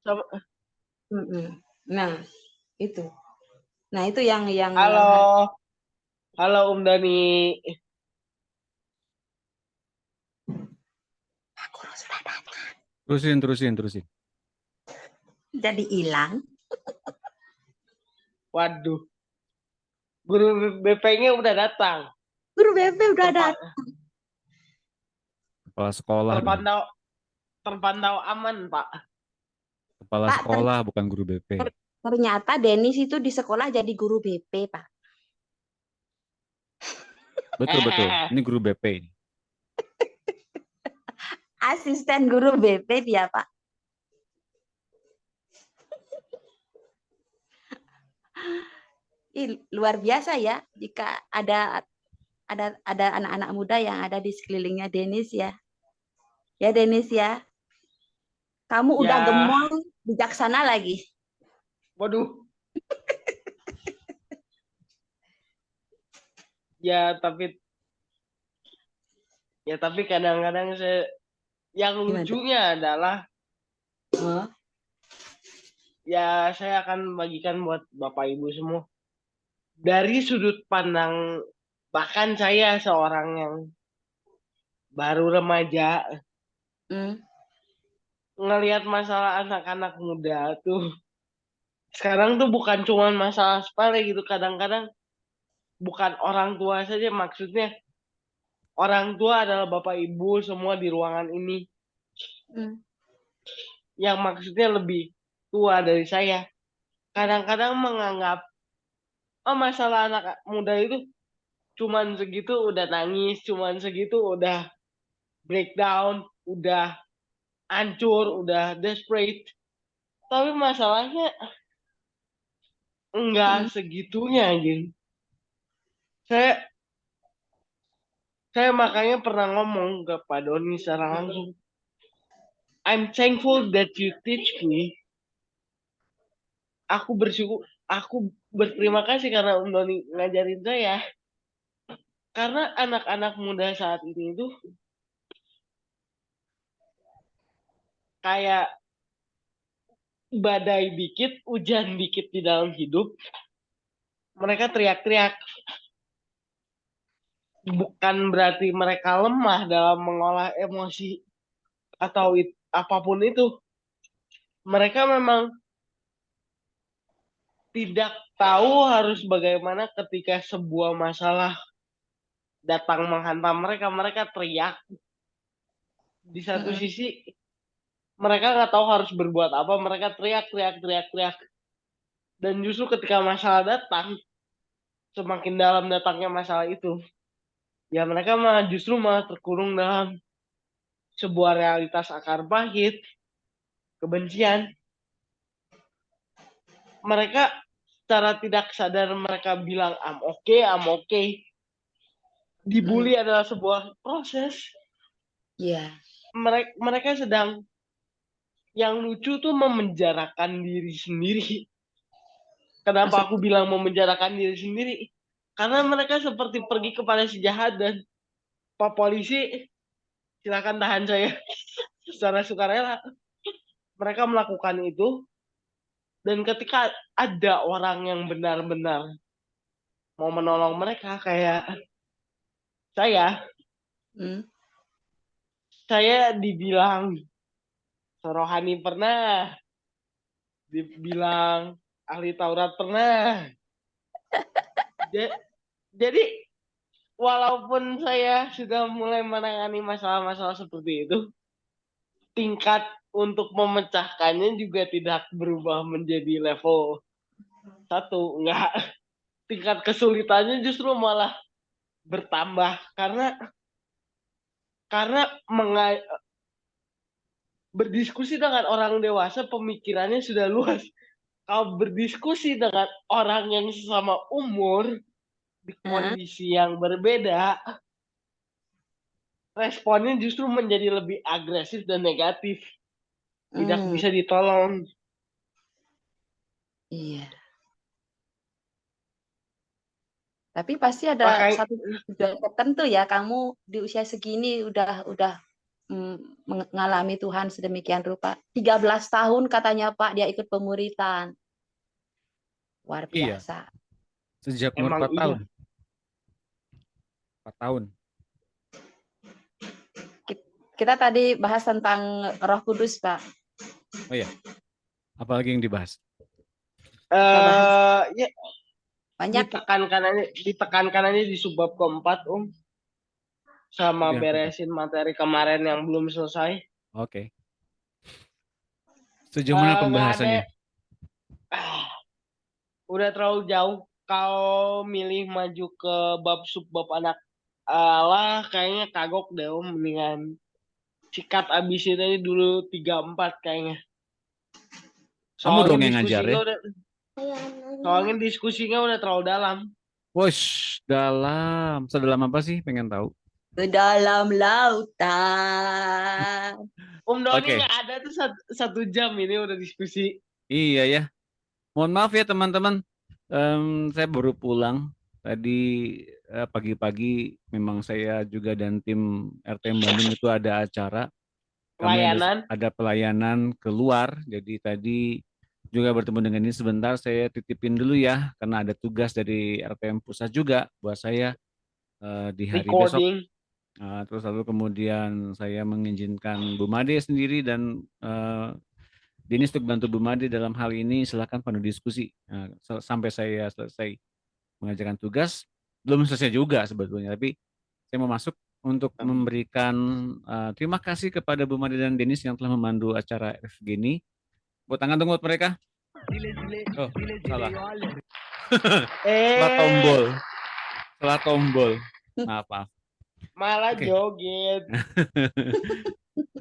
sama. Nah, itu. Nah, itu yang Halo, halo Om Dani. Guru sudah datang. Terusin. Jadi hilang. Waduh, guru BP-nya udah datang. Guru BP udah datang. Kepala sekolah dong. Terpantau aman, Pak. Kepala Pak, sekolah bukan guru BP. ternyata Denis itu di sekolah jadi guru BP, Pak. Betul. Ini guru BP ini. Asisten guru BP dia, Pak. Luar biasa ya jika ada anak-anak muda yang ada di sekelilingnya Denis ya. Ya Denis ya. Kamu udah Ya, gemong, bijaksana lagi. waduh. Ya, tapi kadang-kadang yang Gimana? lucunya adalah Oh. ya saya akan bagikan buat Bapak Ibu semua. Dari sudut pandang bahkan saya seorang yang baru remaja ngelihat masalah anak-anak muda tuh sekarang tuh bukan cuma masalah sepele gitu, kadang-kadang bukan orang tua saja, maksudnya orang tua adalah bapak ibu semua di ruangan ini yang maksudnya lebih tua dari saya, kadang-kadang menganggap masalah anak muda itu cuman segitu udah nangis, cuman segitu udah breakdown, udah hancur, udah desperate. Tapi masalahnya enggak segitunya gitu. Saya makanya pernah ngomong ke Pak Doni secara langsung. I'm thankful that you teach me. Aku bersyukur, aku berterima kasih karena Om Doni ngajarin saya. Karena anak-anak muda saat ini itu kayak badai dikit, hujan dikit di dalam hidup, mereka teriak-teriak. Bukan berarti mereka lemah dalam mengolah emosi atau apapun itu. Mereka memang tidak tahu harus bagaimana ketika sebuah masalah datang menghantam mereka. Mereka teriak. Di satu sisi mereka nggak tahu harus berbuat apa. Mereka teriak. Dan justru ketika masalah datang, semakin dalam datangnya masalah itu, ya mereka justru malah terkurung dalam sebuah realitas akar pahit, kebencian. Mereka secara tidak sadar mereka bilang I'm okay. Dibully adalah sebuah proses. Iya. Mereka sedang yang lucu tuh memenjarakan diri sendiri. Kenapa aku bilang memenjarakan diri sendiri? Karena mereka seperti pergi kepada si jahat dan Pak Polisi silakan tahan saya secara sukarela. Mereka melakukan itu dan ketika ada orang yang benar-benar mau menolong mereka kayak saya dibilang Rohani pernah, dibilang ahli Taurat pernah. Jadi walaupun saya sudah mulai menangani masalah-masalah seperti itu, tingkat untuk memecahkannya juga tidak berubah menjadi level 1. Enggak. Tingkat kesulitannya justru malah bertambah karena berdiskusi dengan orang dewasa pemikirannya sudah luas. Kalau berdiskusi dengan orang yang sesama umur di kondisi yang berbeda, responnya justru menjadi lebih agresif dan negatif. Tidak bisa ditolong. Iya. Tapi pasti ada satu tujuan tertentu ya, kamu di usia segini udah mengalami Tuhan sedemikian rupa. 13 tahun katanya Pak dia ikut pemuritan. Luar Iya, biasa. sejak umur Emang 4 iya. tahun. 4 tahun. Kita tadi bahas tentang Roh Kudus, Pak. Oh iya. Apalagi yang dibahas? Ya Banyak. ditekankan aja di subbab keempat, sama Lebih apa tuh? beresin materi kemarin yang belum selesai. Oke. Sejauh mana Nggak ada, pembahasannya? udah terlalu jauh. Kalau milih maju ke bab subbab anak Allah, kayaknya kagok deh, mendingan sikat abisin aja dulu 3-4 kayaknya. Kamu dong Soalnya yang ngajar ya? diskusinya udah terlalu dalam. Wush, dalam. Sedalam apa sih? Pengen tahu. Ke dalam lautan. Doni Oke. nggak ada tuh 1 jam ini udah diskusi. Iya ya. Mohon maaf ya teman-teman. Saya baru pulang. Tadi pagi-pagi memang saya juga dan tim RTM Bandung itu ada acara. Kami Layanan. ada pelayanan keluar. Jadi tadi juga bertemu dengan ini sebentar. Saya titipin dulu ya. Karena ada tugas dari RTM Pusat juga buat saya di hari besok. Recording. Terus lalu kemudian saya mengizinkan Bu Made sendiri dan Denis untuk bantu Bu Made dalam hal ini. Silakan pandu diskusi sampai saya selesai mengerjakan tugas. Belum selesai juga sebetulnya, tapi saya mau masuk untuk memberikan terima kasih kepada Bu Made dan Denis yang telah memandu acara FG ini. Buat tangan dong buat mereka. Oh, salah. Salah tombol. Salah tombol. Maaf. Malah Oke. joget.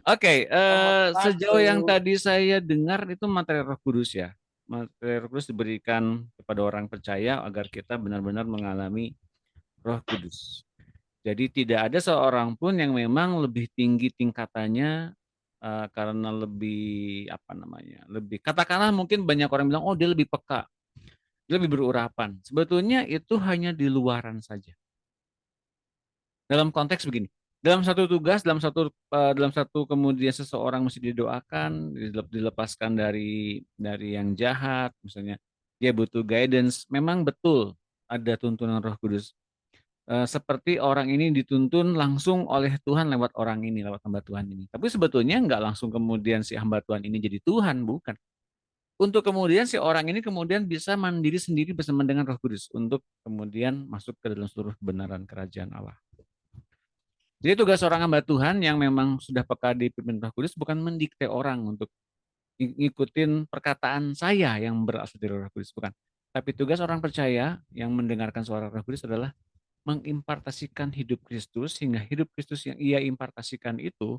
Oke, sejauh yang Satu. tadi saya dengar itu materi Roh Kudus ya. Materi Roh Kudus diberikan kepada orang percaya agar kita benar-benar mengalami Roh Kudus. Jadi tidak ada seorang pun yang memang lebih tinggi tingkatannya karena lebih lebih katakanlah mungkin banyak orang bilang oh dia lebih peka, dia lebih berurapan. Sebetulnya itu hanya di luaran saja. Dalam konteks begini, dalam satu tugas, dalam satu kemudian seseorang mesti didoakan, dilepaskan dari yang jahat, misalnya dia butuh guidance. Memang betul ada tuntunan Roh Kudus. Seperti orang ini dituntun langsung oleh Tuhan lewat orang ini, lewat hamba Tuhan ini. Tapi sebetulnya nggak langsung kemudian si hamba Tuhan ini jadi Tuhan, bukan. Untuk kemudian si orang ini kemudian bisa mandiri sendiri bersama dengan Roh Kudus untuk kemudian masuk ke dalam seluruh kebenaran kerajaan Allah. Jadi tugas seorang hamba Tuhan yang memang sudah peka dipimpin Roh Kudus bukan mendikte orang untuk ngikutin perkataan saya yang berasal dari Roh Kudus, bukan. Tapi tugas orang percaya yang mendengarkan suara Roh Kudus adalah mengimpartasikan hidup Kristus sehingga hidup Kristus yang ia impartasikan itu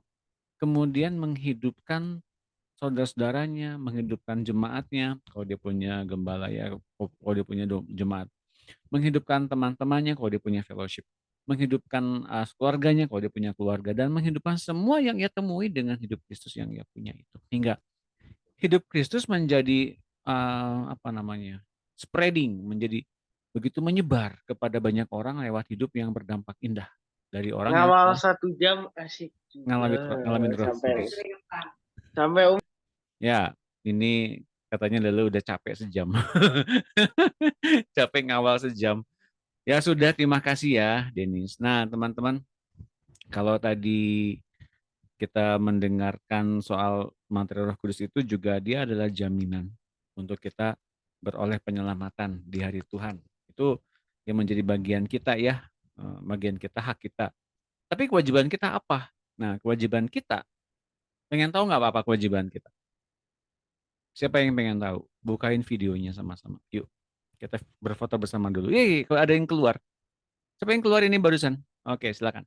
kemudian menghidupkan saudara-saudaranya, menghidupkan jemaatnya, kalau dia punya gembala ya, kalau dia punya jemaat, menghidupkan teman-temannya kalau dia punya fellowship, menghidupkan keluarganya kalau dia punya keluarga, dan menghidupkan semua yang ia temui dengan hidup Kristus yang ia punya itu. Hingga hidup Kristus menjadi spreading, menjadi begitu menyebar kepada banyak orang lewat hidup yang berdampak indah dari orang yang Ngawal 1 jam asik juga. ngalamin Roh Kudus. Sampai Ya, ini katanya Lele udah capek sejam. Capek ngawal sejam. Ya sudah, terima kasih ya Denis. Nah teman-teman, kalau tadi kita mendengarkan soal materi Roh Kudus itu juga dia adalah jaminan untuk kita beroleh penyelamatan di hari Tuhan. Itu yang menjadi bagian kita ya, bagian kita, hak kita. Tapi kewajiban kita apa? Nah kewajiban kita, pengen tahu nggak apa kewajiban kita? Siapa yang pengen tahu? Bukain videonya sama-sama. Yuk, kita berfoto bersama dulu. Kalau ada yang keluar. Siapa yang keluar ini barusan? Oke, silakan.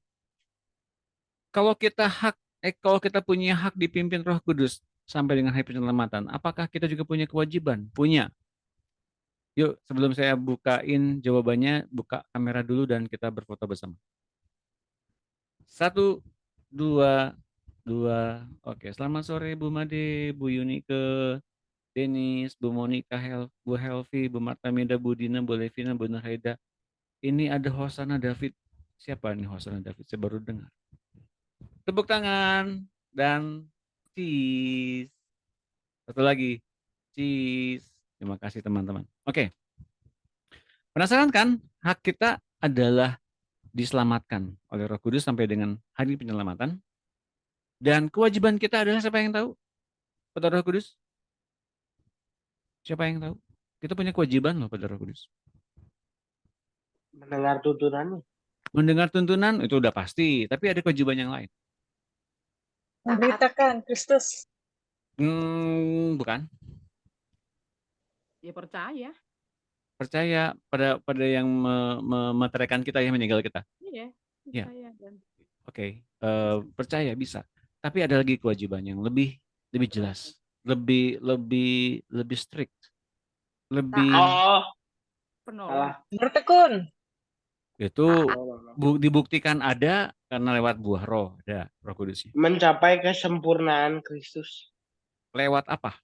Kalau kita punya hak dipimpin Roh Kudus sampai dengan hari penyelamatan, apakah kita juga punya kewajiban? Punya. Yuk, sebelum saya bukain jawabannya, buka kamera dulu dan kita berfoto bersama. 1, 2, 2. Oke, selamat sore Bu Made, Bu Yunike, Denis, Bu Monica, Bu Helvi, Bu Marta Mida, Bu Dina, Bu Levina, Bu Nurhaida. Ini ada Hosana David. Siapa nih Hosana David? Saya baru dengar. Tepuk tangan dan cheese. Satu lagi. Cheese. Terima kasih teman-teman. Oke. Penasaran kan? Hak kita adalah diselamatkan oleh Roh Kudus sampai dengan hari penyelamatan. Dan kewajiban kita adalah siapa yang tahu? Pada Roh Kudus? Siapa yang tahu? Kita punya kewajiban loh pada Roh Kudus. Mendengar tuntunannya. Mendengar tuntunan itu udah pasti, tapi ada kewajiban yang lain. Memberitakan Kristus. Bukan. Ya percaya. Percaya pada yang mematerikan kita, yang meninggal kita. Iya, Ya. percaya dan Oke, percaya bisa. Tapi ada lagi kewajiban yang lebih jelas, lebih strict, lebih Oh, penolong. salah. Bertekun. itu Oh, dibuktikan ada karena lewat buah roh, ada Roh Kudusnya. mencapai kesempurnaan Kristus. Lewat apa?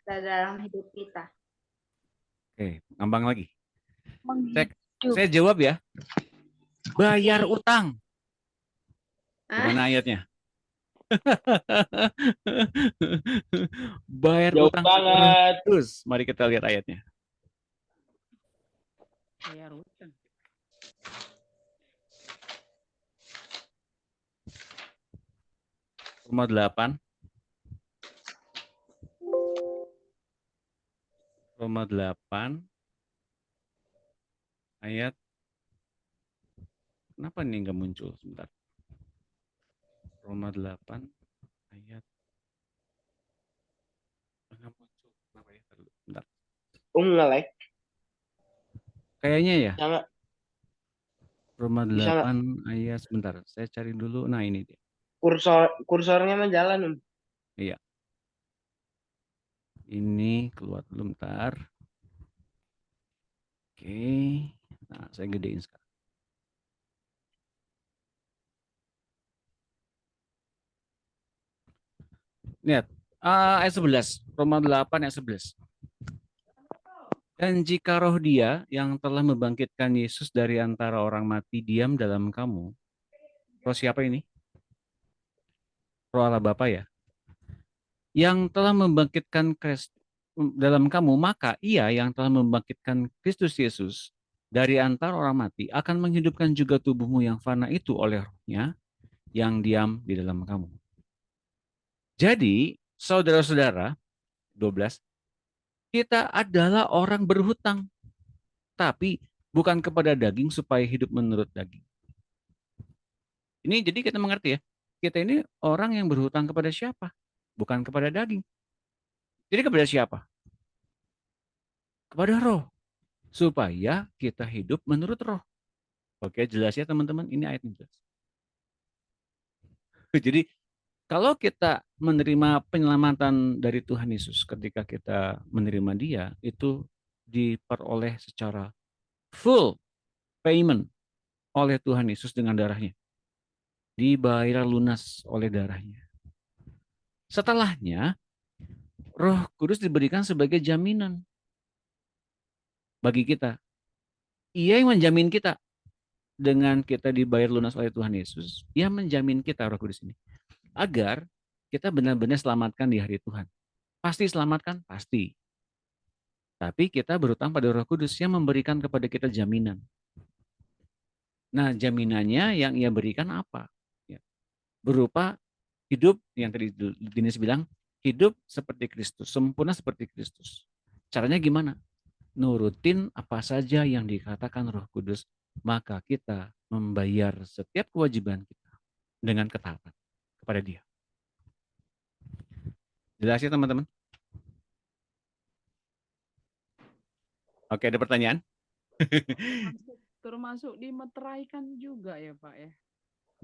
dalam hidup kita. Oke, ngambang lagi. Menghidup. Saya jawab ya. Bayar utang. Hah? Gimana ayatnya? Bayar Jauh utang banget. terus. Mari kita lihat ayatnya. Bayar utang. Roma 8. Roma 8 ayat. Kenapa nih nggak muncul? Sebentar. Roma 8 ayat. Nggak muncul. Kenapa ya? Sebentar. Nge-like. Kayaknya ya. Sangat. Roma Bisa nggak? 8 ayat. Sebentar. Saya cari dulu. Nah ini dia. Kursornya mah jalan, Om. Iya. Ini keluar dulu bentar. Oke. Nah, saya gedein sekarang. Lihat. Ayat 11. Roma 8 ayat 11. Dan jika roh Dia yang telah membangkitkan Yesus dari antara orang mati diam dalam kamu. Roh siapa ini? Roh Allah Bapa ya. Yang telah membangkitkan Kristus dalam kamu, maka Ia yang telah membangkitkan Kristus Yesus dari antara orang mati akan menghidupkan juga tubuhmu yang fana itu oleh rohnya yang diam di dalam kamu. Jadi, saudara-saudara, 12, kita adalah orang berhutang, tapi bukan kepada daging supaya hidup menurut daging. Ini jadi kita mengerti ya, kita ini orang yang berhutang kepada siapa? Bukan kepada daging. Jadi kepada siapa? Kepada roh. Supaya kita hidup menurut roh. Oke, jelas ya teman-teman, ini ayatnya jelas. Jadi kalau kita menerima penyelamatan dari Tuhan Yesus, ketika kita menerima Dia, itu diperoleh secara full payment oleh Tuhan Yesus dengan darahnya. Dibayar lunas oleh darahnya. Setelahnya, Roh Kudus diberikan sebagai jaminan bagi kita. Ia yang menjamin kita. Dengan kita dibayar lunas oleh Tuhan Yesus, Ia menjamin kita, Roh Kudus ini, agar kita benar-benar selamatkan di hari Tuhan. Pasti selamatkan? Pasti. Tapi kita berutang pada Roh Kudus yang memberikan kepada kita jaminan. Nah, jaminannya yang Ia berikan apa? Ya, berupa hidup, yang tadi Dinis bilang, hidup seperti Kristus, sempurna seperti Kristus. Caranya gimana? Nurutin apa saja yang dikatakan Roh Kudus, maka kita membayar setiap kewajiban kita dengan ketaatan kepada Dia. Jelas ya teman-teman? Oke, ada pertanyaan? Termasuk dimeteraikan juga ya Pak ya.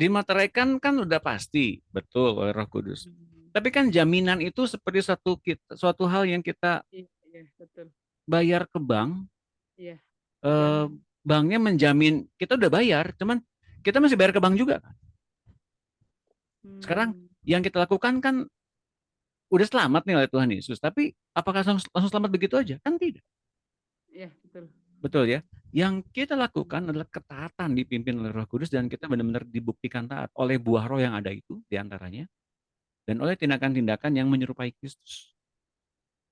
Dimateraikan kan udah pasti, betul, oleh Roh Kudus. Tapi kan jaminan itu seperti suatu hal yang kita Iya, betul. bayar ke bank. Iya. Banknya menjamin kita udah bayar, cuman kita masih bayar ke bank juga kan. Sekarang yang kita lakukan kan udah selamat nih oleh Tuhan Yesus, tapi apakah langsung selamat begitu aja? Kan tidak. Iya, betul. Betul ya. Yang kita lakukan adalah ketaatan dipimpin oleh Roh Kudus dan kita benar-benar dibuktikan taat oleh buah roh yang ada itu diantaranya dan oleh tindakan-tindakan yang menyerupai Kristus.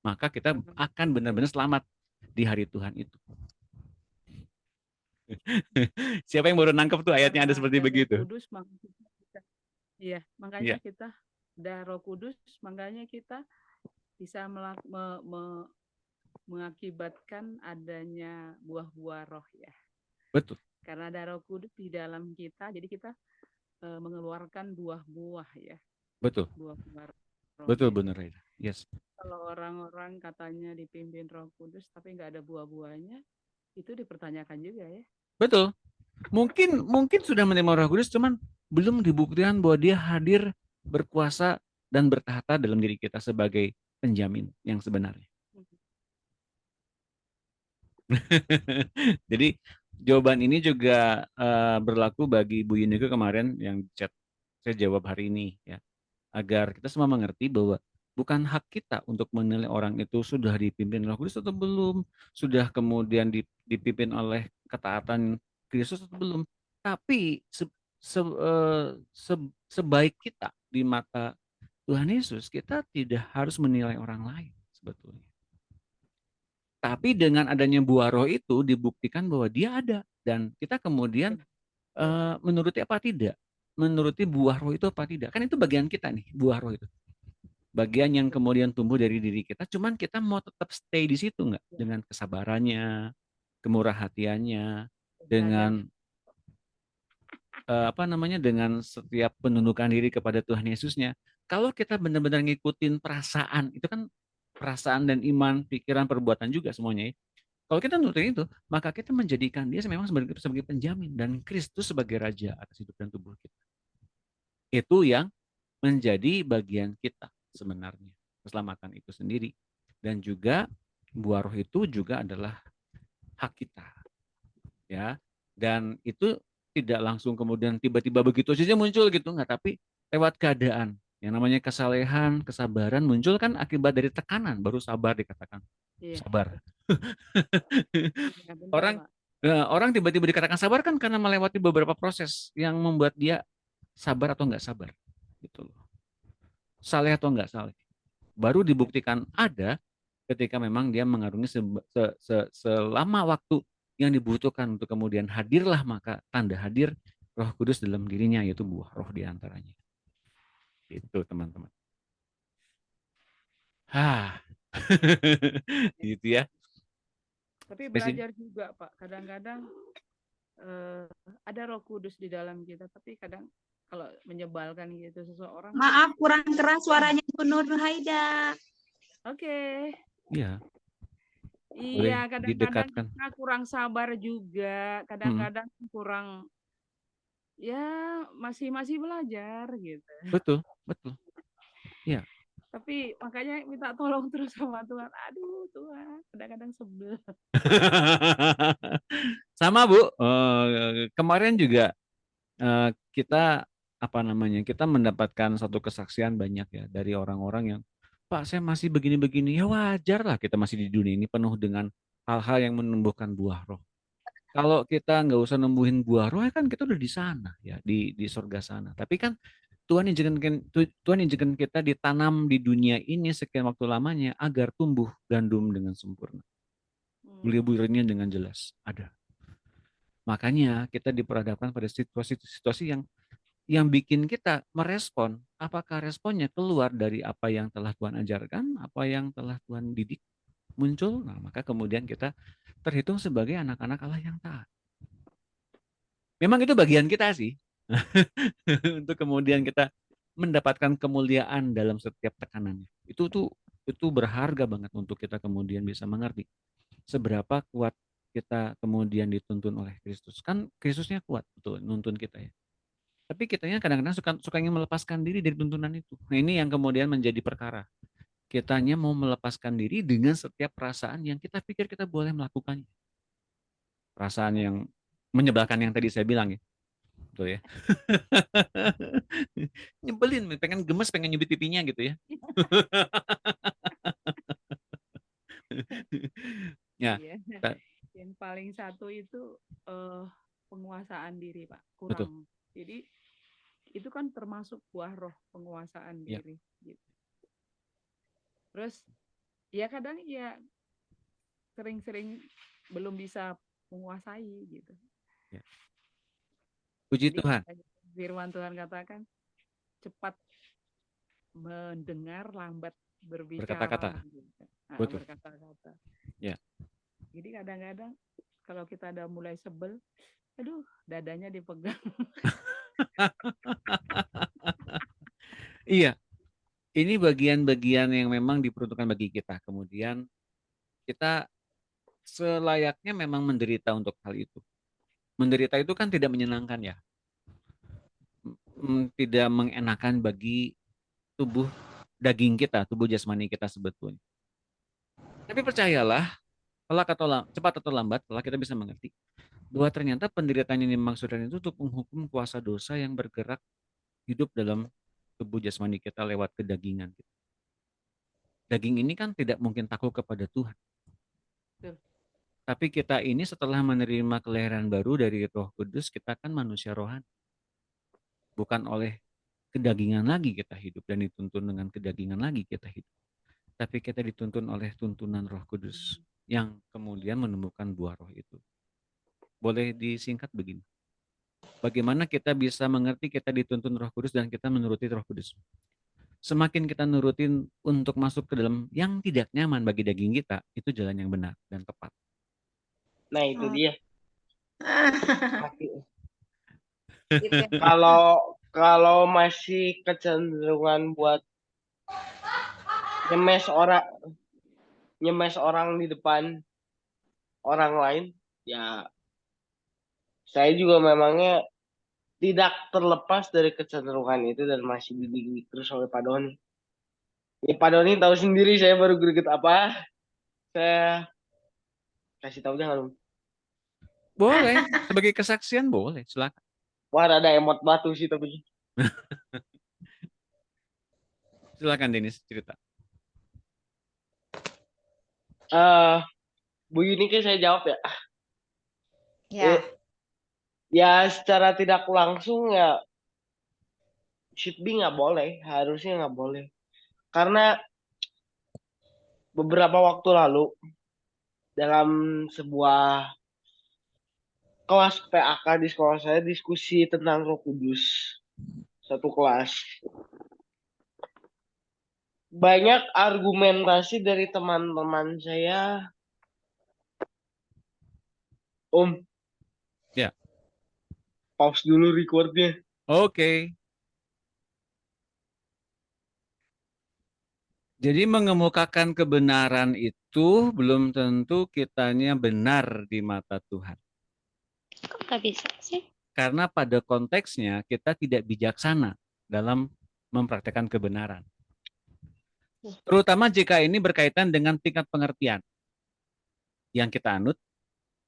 Maka kita akan benar-benar selamat di hari Tuhan itu. Siapa yang baru nangkep tuh ayatnya ada Karena seperti ada Roh begitu? Kudus, iya, makanya kita ada Roh Kudus, makanya kita bisa mengakibatkan adanya buah-buah roh ya. Betul, Karena ada Roh Kudus di dalam kita, jadi kita mengeluarkan buah-buah ya, betul, buah-buah roh betul ya. benar Aida. Yes, Kalau orang-orang katanya dipimpin Roh Kudus tapi nggak ada buah-buahnya, itu dipertanyakan juga ya. betul. Mungkin sudah menerima Roh Kudus, cuman belum dibuktikan bahwa dia hadir, berkuasa dan bertahta dalam diri kita sebagai penjamin yang sebenarnya. Jadi jawaban ini juga berlaku bagi Bu Yuniko kemarin yang chat saya jawab hari ini ya, agar kita semua mengerti bahwa bukan hak kita untuk menilai orang itu sudah dipimpin Roh Kudus atau belum, sudah kemudian dipimpin oleh ketaatan Kristus atau belum. Tapi sebaik kita di mata Tuhan Yesus, kita tidak harus menilai orang lain sebetulnya. Tapi dengan adanya buah roh itu dibuktikan bahwa dia ada dan kita kemudian menuruti apa tidak, menuruti buah roh itu apa tidak. Kan itu bagian kita nih, buah roh itu. Bagian yang kemudian tumbuh dari diri kita, cuman kita mau tetap stay di situ nggak? Dengan kesabarannya, kemurah hatiannya, dengan dengan setiap penundukan diri kepada Tuhan Yesusnya. Kalau kita benar-benar ngikutin perasaan, itu kan perasaan dan iman, pikiran, perbuatan juga semuanya ya. Kalau kita nurutin itu, maka kita menjadikan dia memang sebagai penjamin dan Kristus sebagai raja atas hidup dan tubuh kita. Itu yang menjadi bagian kita sebenarnya, keselamatan itu sendiri. Dan juga buah roh itu juga adalah hak kita. Ya. Dan itu tidak langsung kemudian tiba-tiba begitu saja muncul gitu enggak, tapi lewat keadaan. Yang namanya kesalehan, kesabaran muncul kan akibat dari tekanan, baru sabar dikatakan. Iya. Sabar. Ya, benar, Orang Pak. orang tiba-tiba dikatakan sabar kan karena melewati beberapa proses yang membuat dia sabar atau enggak sabar. Gitu loh. Saleh atau enggak saleh. Baru dibuktikan ada ketika memang dia mengarungi selama waktu yang dibutuhkan untuk kemudian hadirlah maka tanda hadir Roh Kudus dalam dirinya, yaitu buah roh diantaranya. Itu teman-teman. Gitu ya. Tapi belajar juga Pak, kadang-kadang ada Roh Kudus di dalam kita, tapi kadang kalau menyebalkan gitu seseorang. Maaf, kurang keras suaranya Bu Nur Haida. Oke. Iya. Iya, kadang-kadang kita kurang sabar juga, kadang-kadang kurang, ya masih belajar gitu. Betul. Iya. Tapi makanya minta tolong terus sama Tuhan. Aduh Tuhan, kadang-kadang sebel. Sama Bu, kemarin juga kita kita mendapatkan satu kesaksian banyak ya dari orang-orang yang, Pak saya masih begini-begini, ya wajar lah kita masih di dunia ini penuh dengan hal-hal yang menumbuhkan buah roh. Kalau kita nggak usah numbuhin buah roh, ya kan kita udah di sana ya, di surga sana. Tapi kan Tuhan izinkan kita ditanam di dunia ini sekian waktu lamanya agar tumbuh gandum dengan sempurna. Bulir-bulirnya dengan jelas ada. Makanya kita diperhadapkan pada situasi yang bikin kita merespon, apakah responnya keluar dari apa yang telah Tuhan ajarkan, apa yang telah Tuhan didik muncul, nah maka kemudian kita terhitung sebagai anak-anak Allah yang taat. Memang itu bagian kita sih, untuk kemudian kita mendapatkan kemuliaan dalam setiap tekanannya. Itu berharga banget untuk kita kemudian bisa mengerti seberapa kuat kita kemudian dituntun oleh Kristus. Kan Kristusnya kuat, betul, nuntun kita ya. Tapi kitanya kadang-kadang suka ingin melepaskan diri dari tuntunan itu. Nah ini yang kemudian menjadi perkara. Kitanya mau melepaskan diri dengan setiap perasaan yang kita pikir kita boleh melakukannya. Perasaan yang menyebalkan yang tadi saya bilang ya. Betul ya. Nyebelin, pengen gemes, pengen nyubit pipinya gitu ya. Ya. Yang paling satu itu penguasaan diri, Pak. Betul. Kurang. Jadi itu kan termasuk buah roh, penguasaan Ya. diri. Gitu. Terus ya kadang ya sering-sering belum bisa menguasai gitu. Ya. Puji Jadi Tuhan. firman Tuhan katakan cepat mendengar, lambat berbicara. Berkata-kata. Gitu. Nah, Betul. berkata-kata. Ya. Jadi kadang-kadang kalau kita udah mulai sebel, aduh dadanya dipegang. Iya, ini bagian-bagian yang memang diperuntukkan bagi kita. Kemudian kita selayaknya memang menderita untuk hal itu. Menderita itu kan tidak menyenangkan ya. Tidak mengenakan bagi tubuh daging kita, tubuh jasmani kita sebetulnya. Tapi percayalah, cepat atau lambat, kalau kita bisa mengerti bahwa ternyata penderitaan yang dimaksudkan itu untuk menghukum kuasa dosa yang bergerak hidup dalam tubuh jasmani kita lewat kedagingan. Daging ini kan tidak mungkin takut kepada Tuhan. Betul. Tapi kita ini setelah menerima kelahiran baru dari Roh Kudus, kita kan manusia rohani. Bukan oleh kedagingan lagi kita hidup dan dituntun dengan kedagingan lagi kita hidup. Tapi kita dituntun oleh tuntunan Roh Kudus yang kemudian menumbuhkan buah roh itu. Boleh disingkat begini. Bagaimana kita bisa mengerti kita dituntun Roh Kudus dan kita menuruti Roh Kudus? Semakin kita nurutin untuk masuk ke dalam yang tidak nyaman bagi daging kita, itu jalan yang benar dan tepat. Nah itu dia. Gitu ya. Kalau masih kecenderungan buat nyemes orang di depan orang lain, ya saya juga memangnya tidak terlepas dari kecenderungan itu dan masih dididik terus oleh Pak Doni. Ya Pak Doni tahu sendiri saya baru greget apa. Saya kasih tahu jangan. Boleh, sebagai kesaksian boleh, silakan. Wah ada emot batu sih tapi. Silakan Denis cerita. Bu Yunike saya jawab ya. Ya. Ya secara tidak langsung ya should be nggak boleh, harusnya nggak boleh. Karena beberapa waktu lalu dalam sebuah kelas PAK di sekolah saya diskusi tentang Roh Kudus. Satu kelas. Banyak argumentasi dari teman-teman saya. Om. Ya. Pause dulu recordnya. Oke. Jadi mengemukakan kebenaran itu belum tentu kitanya benar di mata Tuhan. Kok nggak bisa sih? Karena pada konteksnya kita tidak bijaksana dalam mempraktekkan kebenaran. Terutama jika ini berkaitan dengan tingkat pengertian yang kita anut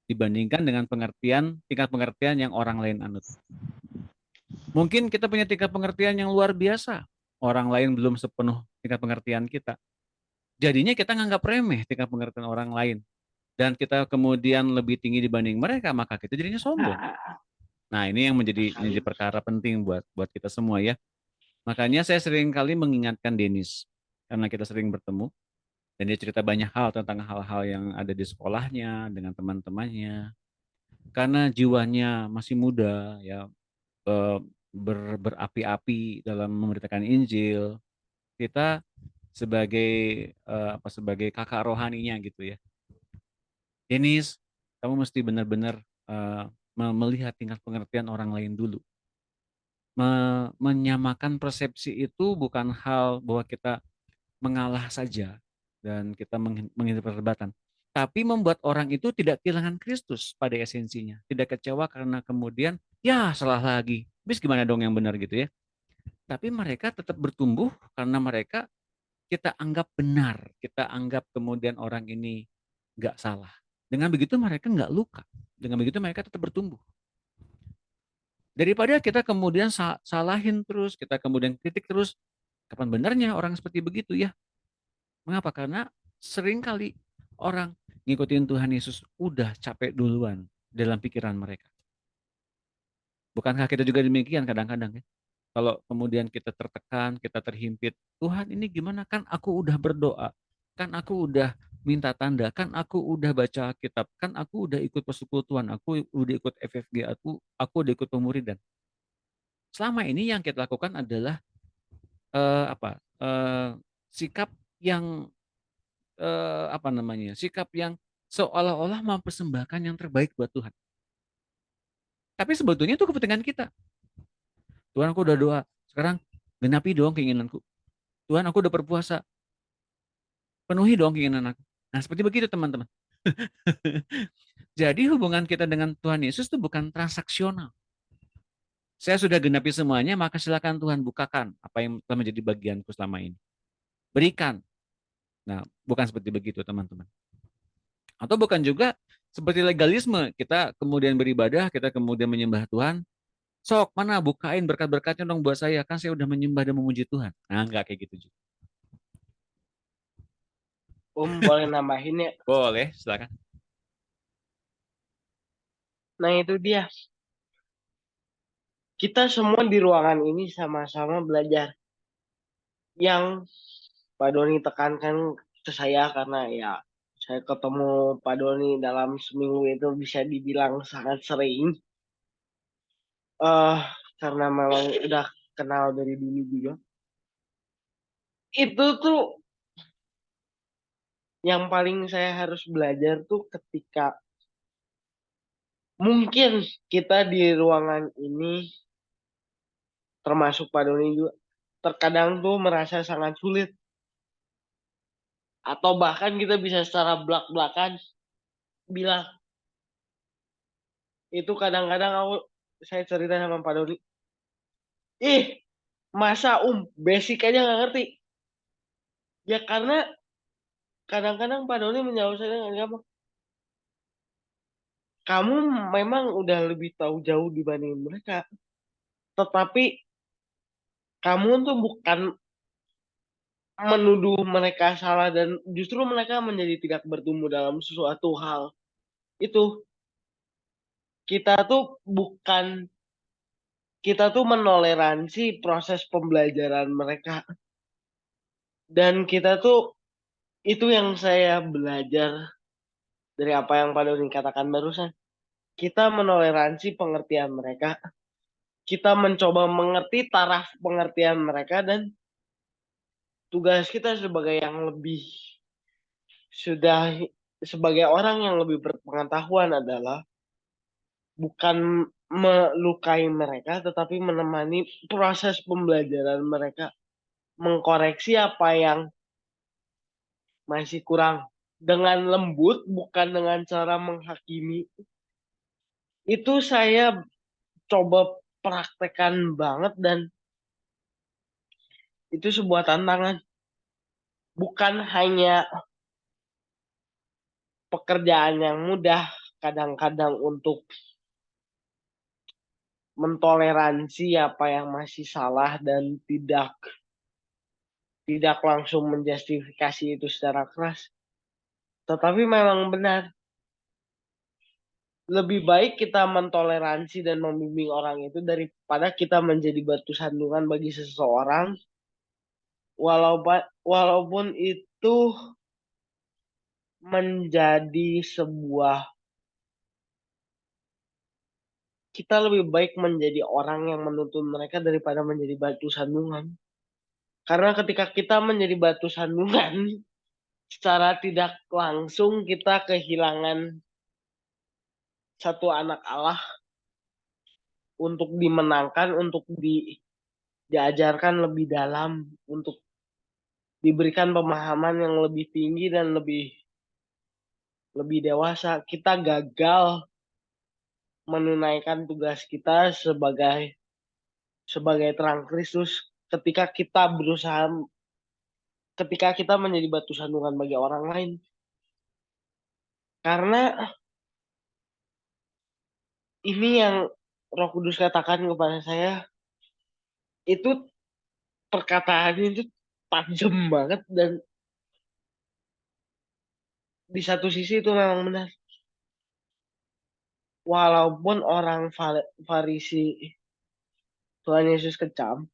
dibandingkan dengan tingkat pengertian yang orang lain anut. Mungkin kita punya tingkat pengertian yang luar biasa. Orang lain belum sepenuh tingkat pengertian kita. Jadinya kita nganggap remeh tingkat pengertian orang lain. Dan kita kemudian lebih tinggi dibanding mereka, maka kita jadinya sombong. Nah, ini yang menjadi perkara penting buat kita semua ya. Makanya saya sering kali mengingatkan Denis. Karena kita sering bertemu. Dan dia cerita banyak hal tentang hal-hal yang ada di sekolahnya, dengan teman-temannya. Karena jiwanya masih muda, ya berapi-api dalam memberitakan Injil. Kita sebagai sebagai kakak rohaninya gitu ya. Denis, kamu mesti benar-benar melihat tingkat pengertian orang lain dulu. Menyamakan persepsi itu bukan hal bahwa kita mengalah saja dan kita menghindari perdebatan, tapi membuat orang itu tidak kehilangan Kristus pada esensinya, tidak kecewa karena kemudian ya salah lagi, bis gimana dong yang benar gitu ya. Tapi mereka tetap bertumbuh karena mereka kita anggap benar, kita anggap kemudian orang ini nggak salah. Dengan begitu mereka nggak luka, dengan begitu mereka tetap bertumbuh. Daripada kita kemudian salahin terus, kita kemudian kritik terus, kapan benarnya orang seperti begitu ya? Mengapa? Karena seringkali orang ngikutin Tuhan Yesus udah capek duluan dalam pikiran mereka. Bukankah kita juga demikian kadang-kadang ya? Kalau kemudian kita tertekan, kita terhimpit, Tuhan ini gimana? Kan aku udah berdoa, kan aku udah minta tanda, kan aku udah baca kitab, kan aku udah ikut persekutuan, aku udah ikut FFG, aku udah ikut pemuridan. Selama ini yang kita lakukan adalah sikap yang sikap yang seolah-olah mempersembahkan yang terbaik buat Tuhan. Tapi sebetulnya itu kepentingan kita. Tuhan, aku udah doa, sekarang genapi dong keinginanku. Tuhan, aku udah berpuasa, penuhi dong keinginan aku. Nah, seperti begitu teman-teman. Jadi hubungan kita dengan Tuhan Yesus itu bukan transaksional. Saya sudah genapi semuanya, maka silakan Tuhan bukakan apa yang telah menjadi bagianku selama ini. Berikan. Nah, bukan seperti begitu teman-teman. Atau bukan juga seperti legalisme, kita kemudian beribadah, kita kemudian menyembah Tuhan, sok mana bukain berkat-berkatnya dong buat saya, kan saya udah menyembah dan memuji Tuhan. Nah, enggak kayak gitu juga. Boleh nambahin ya? Boleh, silakan. Nah itu dia. Kita semua di ruangan ini sama-sama belajar. Yang Pak Doni tekankan ke saya karena ya saya ketemu Pak Doni dalam seminggu itu bisa dibilang sangat sering. eh Karena memang udah kenal dari dulu juga. Itu tuh yang paling saya harus belajar tuh ketika mungkin kita di ruangan ini termasuk Pak Doni juga terkadang tuh merasa sangat sulit atau bahkan kita bisa secara belak-belakan bilang itu kadang-kadang saya cerita sama Pak Doni, ih masa basic aja nggak ngerti ya karena kadang-kadang Pak Doni menjawab saya dengan gampang, kamu memang udah lebih tahu jauh dibanding mereka tetapi kamu tuh bukan menuduh mereka salah dan justru mereka menjadi tidak bertumbuh dalam sesuatu hal itu kita tuh bukan kita tuh menoleransi proses pembelajaran mereka dan kita tuh itu yang saya belajar dari apa yang Pak Doni katakan barusan. Kita menoleransi pengertian mereka. Kita mencoba mengerti taraf pengertian mereka dan tugas kita sebagai yang lebih sudah sebagai orang yang lebih berpengetahuan adalah bukan melukai mereka tetapi menemani proses pembelajaran mereka, mengkoreksi apa yang masih kurang dengan lembut bukan dengan cara menghakimi. Itu saya coba praktekkan banget dan itu sebuah tantangan. Bukan hanya pekerjaan yang mudah kadang-kadang untuk mentoleransi apa yang masih salah dan tidak langsung menjustifikasi itu secara keras. Tetapi memang benar, lebih baik kita mentoleransi dan membimbing orang itu daripada kita menjadi batu sandungan bagi seseorang walaupun itu menjadi sebuah kita lebih baik menjadi orang yang menuntun mereka daripada menjadi batu sandungan. Karena ketika kita menjadi batu sandungan, secara tidak langsung kita kehilangan satu anak Allah untuk dimenangkan, untuk diajarkan lebih dalam, untuk diberikan pemahaman yang lebih tinggi dan lebih dewasa. Kita gagal menunaikan tugas kita sebagai terang Kristus ketika kita menjadi batu sandungan bagi orang lain. Karena ini yang Roh Kudus katakan kepada saya, itu perkataannya itu tajam banget dan di satu sisi itu memang benar. Walaupun orang Farisi Tuhan Yesus kecam,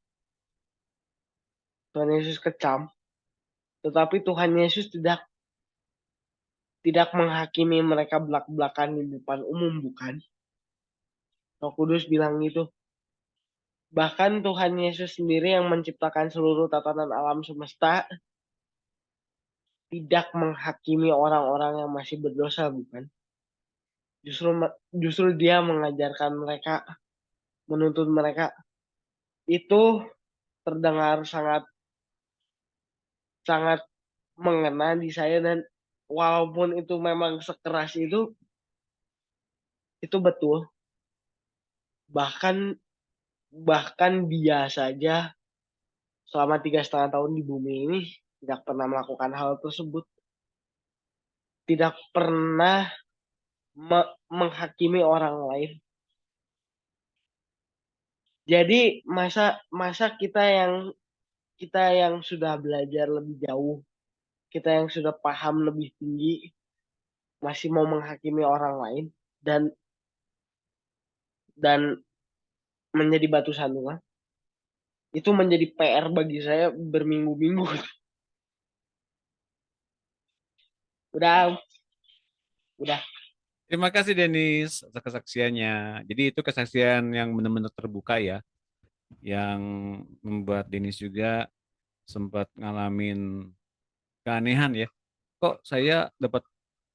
tetapi Tuhan Yesus tidak menghakimi mereka belak-belakan di depan umum, bukan? Roh Kudus bilang gitu. Bahkan Tuhan Yesus sendiri yang menciptakan seluruh tatanan alam semesta tidak menghakimi orang-orang yang masih berdosa, bukan? Justru dia mengajarkan mereka, menuntut mereka. Itu terdengar sangat sangat mengena di saya, dan walaupun itu memang sekeras itu betul. Bahkan dia saja selama 3,5 tahun di bumi ini tidak pernah melakukan hal tersebut, tidak pernah menghakimi orang lain. Jadi masa kita yang sudah belajar lebih jauh, kita yang sudah paham lebih tinggi, masih mau menghakimi orang lain dan menjadi batu sandungan. Itu menjadi PR bagi saya berminggu-minggu. Udah. Terima kasih Denis atas kesaksiannya. Jadi itu kesaksian yang benar-benar terbuka ya, yang membuat Denis juga sempat ngalamin keanehan ya. Kok saya dapat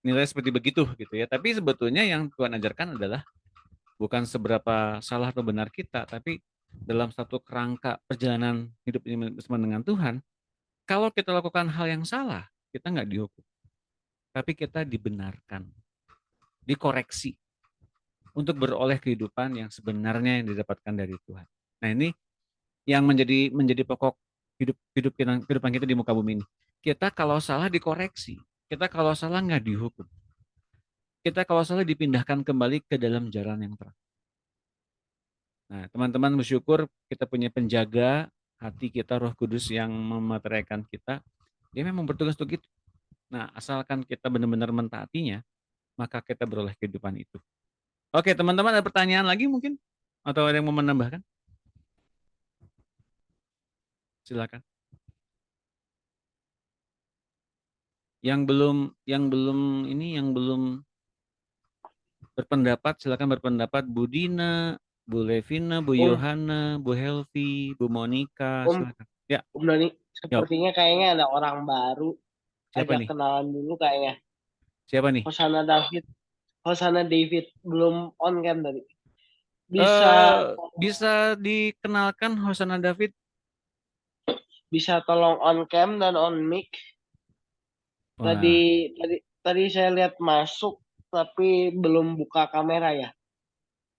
nilai seperti begitu gitu ya. Tapi sebetulnya yang Tuhan ajarkan adalah bukan seberapa salah atau benar kita, tapi dalam satu kerangka perjalanan hidup ini bersama dengan Tuhan, kalau kita lakukan hal yang salah, kita nggak dihukum, tapi kita dibenarkan, dikoreksi untuk beroleh kehidupan yang sebenarnya yang didapatkan dari Tuhan. Nah ini yang menjadi pokok kehidupan kita di muka bumi ini. Kita kalau salah dikoreksi, kita kalau salah nggak dihukum, kita kalau salah dipindahkan kembali ke dalam jalan yang terang. Nah, teman-teman bersyukur kita punya penjaga hati kita, Roh Kudus yang memeteraikan kita. Dia memang bertugas untuk itu. Nah, asalkan kita benar-benar mentaatinya, maka kita beroleh kehidupan itu. Oke, teman-teman ada pertanyaan lagi mungkin? Atau ada yang mau menambahkan? Silakan. Yang belum berpendapat, silakan berpendapat. Bu Dina, Bu Levina, Bu Yohana, Bu Helvi, Bu Monica, silakan. Ya. Dani, sepertinya kayaknya ada orang baru. Siapa Ajak nih? kenalan dulu kayaknya. Siapa nih? Hosana David belum on kan tadi? Bisa dikenalkan Hosana David? Bisa tolong on cam dan on mic. Tadi saya lihat masuk tapi belum buka kamera ya.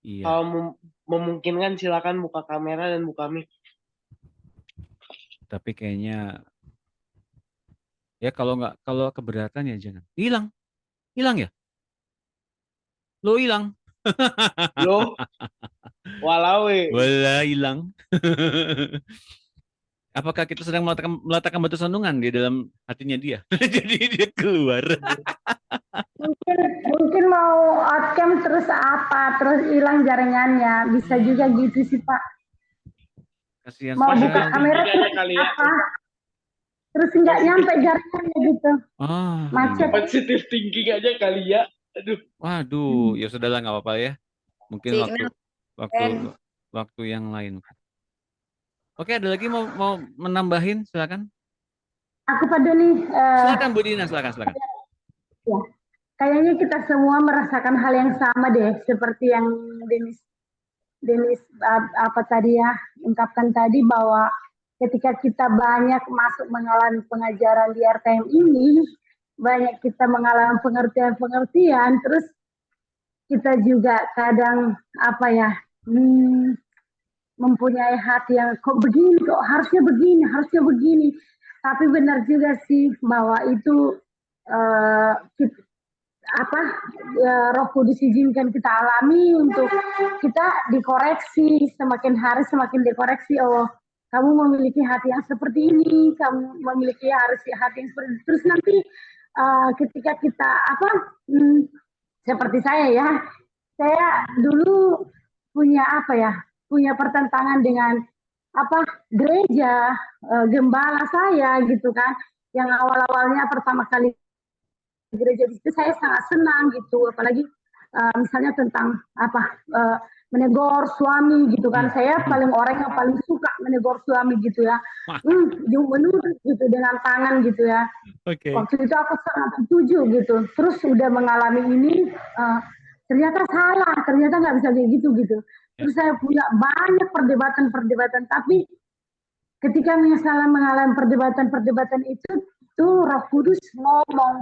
Iya. Kalau memungkinkan silakan buka kamera dan buka mic. Tapi kayaknya ya kalau keberatan ya jangan. Hilang ya? Lo hilang. Lo walau hilang. Apakah kita sedang meletakkan batu sandungan di dalam hatinya dia? Jadi dia keluar. Mungkin mau outcam terus hilang jaringannya, bisa juga gitu sih Pak. Kasihan mau buka kamera apa? Terus nggak nyampe jaringannya gitu. Macet. Positive thinking aja kali ya. Aduh. Waduh, ya sudahlah nggak apa-apa ya. Mungkin waktu yang lain. Oke, ada lagi mau menambahin, silakan. Aku Pak Doni. Silakan Bu Dina, silakan. Ya, kayaknya kita semua merasakan hal yang sama deh, seperti yang Denis apa tadi ya ungkapkan tadi, bahwa ketika kita banyak masuk mengalami pengajaran di RTM ini, banyak kita mengalami pengertian, terus kita juga kadang mempunyai hati yang kok harusnya begini. Tapi benar juga sih bahwa itu Roh Kudus izinkan kita alami untuk kita dikoreksi, semakin hari semakin dikoreksi. Oh, kamu memiliki hati yang seperti ini, kamu memiliki hati yang seperti itu. Terus nanti ketika kita seperti saya dulu punya punya pertentangan dengan gereja, gembala saya gitu kan, yang awal-awalnya pertama kali gereja itu saya sangat senang gitu, apalagi misalnya tentang menegur suami gitu kan, saya orang yang paling suka menegur suami gitu ya, menurut gitu dengan tangan gitu ya. Waktu itu aku sangat setuju gitu, terus sudah mengalami ini, ternyata salah, ternyata nggak bisa kayak gitu. Terus saya punya banyak perdebatan, tapi ketika misalnya mengalami perdebatan itu Roh Kudus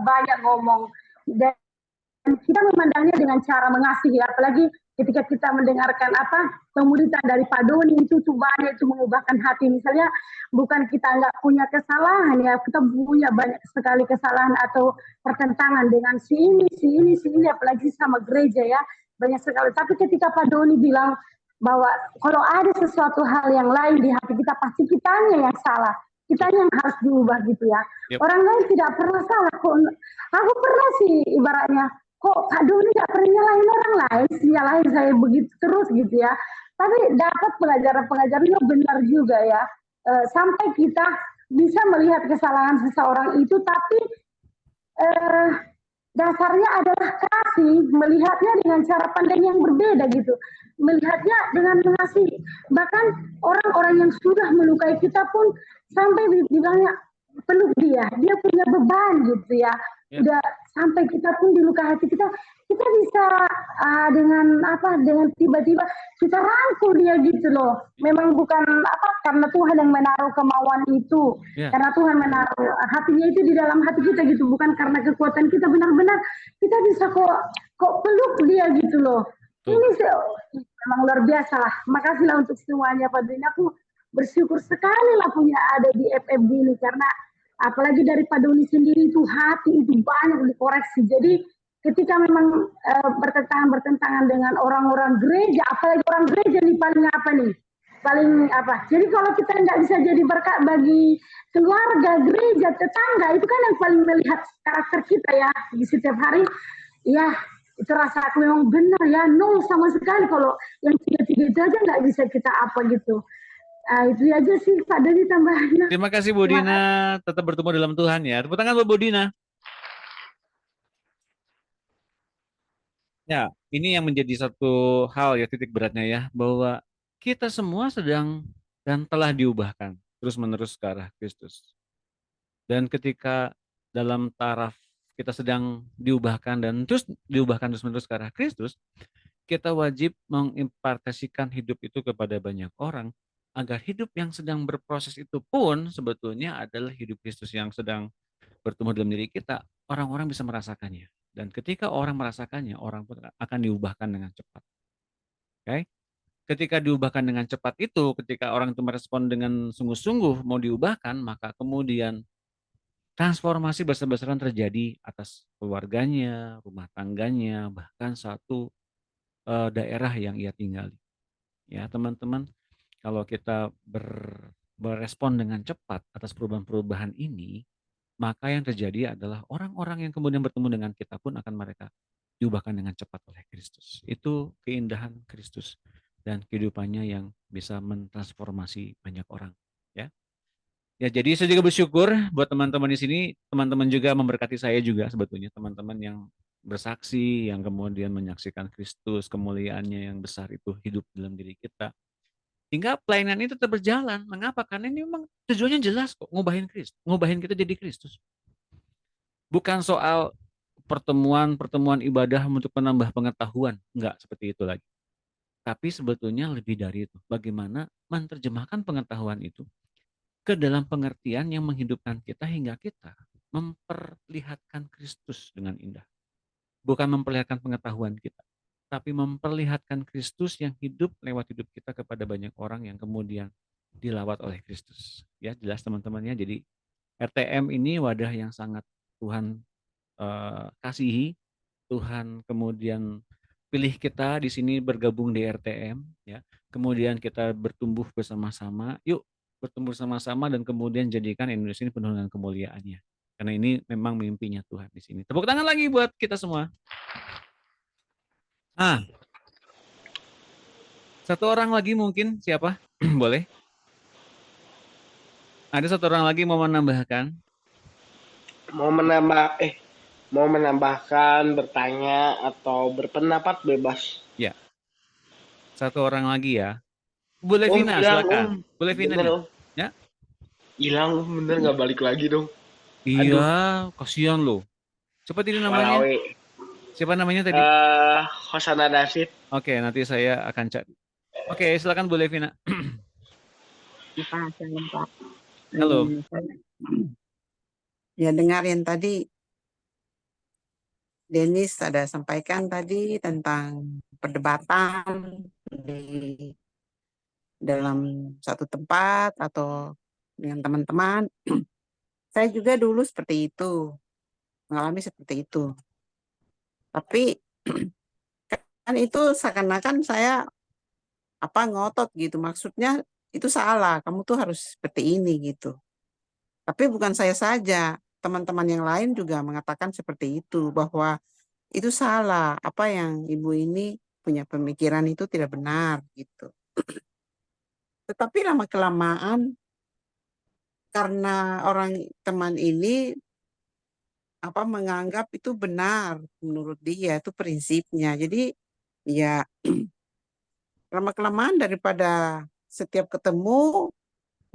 banyak ngomong, dan kita memandangnya dengan cara mengasihi, apalagi ketika kita mendengarkan pemuritan dari Pak Doni itu banyak itu mengubahkan hati. Misalnya bukan kita nggak punya kesalahan ya, kita punya banyak sekali kesalahan atau pertentangan dengan si ini, apalagi sama gereja ya, banyak sekali. Tapi ketika Pak Doni bilang bahwa kalau ada sesuatu hal yang lain di hati kita, pasti kitanya yang salah, kitanya yang harus diubah gitu ya. Orang lain tidak pernah salah kok. Aku pernah sih ibaratnya, kok Pak Doni nggak pernah nyalahin orang lain, nyalahin saya begitu terus gitu ya. Tapi dapat pengajarannya benar juga ya. Sampai kita bisa melihat kesalahan seseorang itu, tapi dasarnya adalah kasih, melihatnya dengan cara pandang yang berbeda gitu, melihatnya dengan mengasihi. Bahkan orang-orang yang sudah melukai kita pun sampai bilangnya peluk dia punya beban gitu ya. Udah sampai kita pun dilukai hati kita bisa dengan tiba-tiba kita rangkul dia gitu loh. Memang bukan karena Tuhan yang menaruh kemauan itu, karena Tuhan menaruh hatinya itu di dalam hati kita gitu, bukan karena kekuatan kita, benar-benar kita bisa kok peluk dia gitu loh. Ini memang luar biasa lah. Makasihlah untuk semuanya Pak Doni. Aku bersyukur sekali lah punya ada di FFB ini, karena apalagi dari Pak Doni sendiri itu hati itu banyak dikoreksi. Jadi ketika memang bertentangan dengan orang-orang gereja, apalagi orang gereja nih paling jadi kalau kita nggak bisa jadi berkat bagi keluarga, gereja, tetangga, itu kan yang paling melihat karakter kita ya di setiap hari ya. Itu rasa aku memang benar ya, nol sama sekali kalau yang tiga-tiga itu aja nggak bisa kita gitu. Itu aja sih Pak Doni tambahannya. Terima kasih Bu Dina, tetap bertumbuh dalam Tuhan ya. Tepuk tangan buat Bu Dina. Ya, ini yang menjadi satu hal ya, titik beratnya ya, bahwa kita semua sedang dan telah diubahkan terus-menerus ke arah Kristus. Dan ketika dalam taraf kita sedang diubahkan dan terus diubahkan terus-menerus ke arah Kristus, kita wajib mengimpartasikan hidup itu kepada banyak orang, agar hidup yang sedang berproses itu pun sebetulnya adalah hidup Kristus yang sedang bertumbuh dalam diri kita, orang-orang bisa merasakannya. Dan ketika orang merasakannya, orang pun akan diubahkan dengan cepat. Oke? Ketika diubahkan dengan cepat itu, ketika orang itu merespon dengan sungguh-sungguh mau diubahkan, maka kemudian transformasi besar-besaran terjadi atas keluarganya, rumah tangganya, bahkan satu daerah yang ia tinggali. Ya, teman-teman, kalau kita berespon dengan cepat atas perubahan-perubahan ini, maka yang terjadi adalah orang-orang yang kemudian bertemu dengan kita pun akan mereka diubahkan dengan cepat oleh Kristus. Itu keindahan Kristus dan kehidupannya yang bisa mentransformasi banyak orang. Ya, ya, jadi saya juga bersyukur buat teman-teman di sini, teman-teman juga memberkati saya juga sebetulnya, teman-teman yang bersaksi, yang kemudian menyaksikan Kristus, kemuliaannya yang besar itu hidup dalam diri kita. Hingga pelayanan ini tetap berjalan. Mengapa? Karena ini memang tujuannya jelas kok, ngubahin Kristus, ngubahin kita jadi Kristus. Bukan soal pertemuan ibadah untuk menambah pengetahuan, enggak seperti itu lagi. Tapi sebetulnya lebih dari itu, bagaimana menerjemahkan pengetahuan itu ke dalam pengertian yang menghidupkan kita hingga kita memperlihatkan Kristus dengan indah. Bukan memperlihatkan pengetahuan kita, tapi memperlihatkan Kristus yang hidup lewat hidup kita kepada banyak orang yang kemudian dilawat oleh Kristus. Ya, jelas teman-temannya. Jadi RTM ini wadah yang sangat Tuhan kasihi. Tuhan kemudian pilih kita di sini bergabung di RTM, ya. Kemudian kita bertumbuh bersama-sama. Yuk bertumbuh bersama-sama dan kemudian jadikan Indonesia ini penuh dengan kemuliaannya. Karena ini memang mimpinya Tuhan di sini. Tepuk tangan lagi buat kita semua. Ah, satu orang lagi mungkin siapa? Boleh? Ada satu orang lagi mau menambahkan? Mau menambahkan, bertanya atau berpendapat bebas. Ya, satu orang lagi ya. Bu Levina, Hilang silakan. Bu Levina bener nih. Om, Ya. hilang bener nggak balik lagi dong. Iya, Aduh, kasihan loh. Siapa tadi namanya? walawe. Siapa namanya tadi? Hosana Dasid. Oke, nanti saya akan cari. Oke, silakan Bu Levina. Pak, Salam Pak. Halo. Ya dengar yang tadi Denis ada sampaikan tadi tentang perdebatan di dalam satu tempat atau dengan teman-teman. Saya juga dulu seperti itu, mengalami seperti itu. Tapi kan itu seakan-akan saya ngotot gitu. Maksudnya itu salah, kamu tuh harus seperti ini gitu. Tapi bukan saya saja, teman-teman yang lain juga mengatakan seperti itu, bahwa itu salah, apa yang ibu ini punya pemikiran itu tidak benar gitu. Tetapi lama-kelamaan karena orang teman ini menganggap itu benar menurut dia, itu prinsipnya. Jadi ya lama-kelamaan daripada setiap ketemu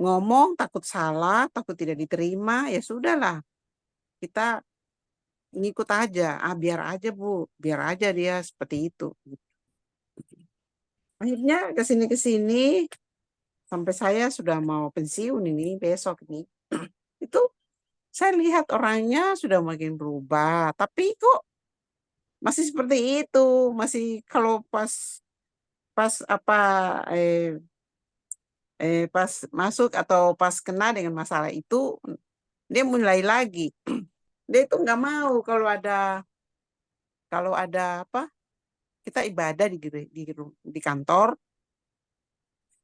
ngomong takut salah, takut tidak diterima, ya sudahlah kita ngikut aja. Biar aja Bu, biar aja dia seperti itu. Akhirnya kesini sampai saya sudah mau pensiun ini besok ini. Itu saya lihat orangnya sudah makin berubah, tapi kok masih seperti itu, masih kalau pas pas masuk atau pas kena dengan masalah itu dia mulai lagi. Dia itu nggak mau kalau ada kita ibadah di kantor.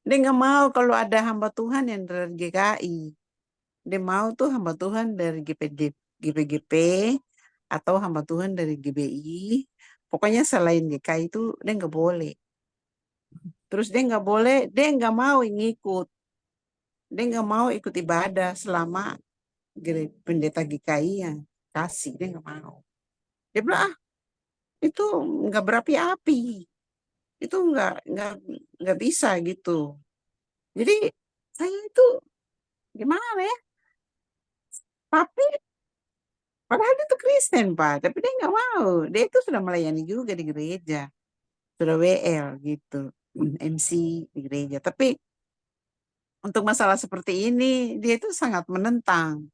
Dia nggak mau kalau ada hamba Tuhan yang dari GKI. Dia mau tuh hamba Tuhan dari GPGP atau hamba Tuhan dari GBI. Pokoknya selain GKI itu dia nggak boleh. Terus dia nggak boleh, dia nggak mau ngikut. Dia nggak mau ikut ibadah selama pendeta GKI yang kasih. Dia nggak mau. Dia bilang, itu nggak berapi-api. Itu nggak bisa gitu. Jadi saya itu gimana ya? Tapi padahal dia tuh Kristen, Pak. Tapi dia nggak mau. Dia itu sudah melayani juga di gereja. Sudah WL gitu. MC di gereja. Tapi untuk masalah seperti ini, dia itu sangat menentang.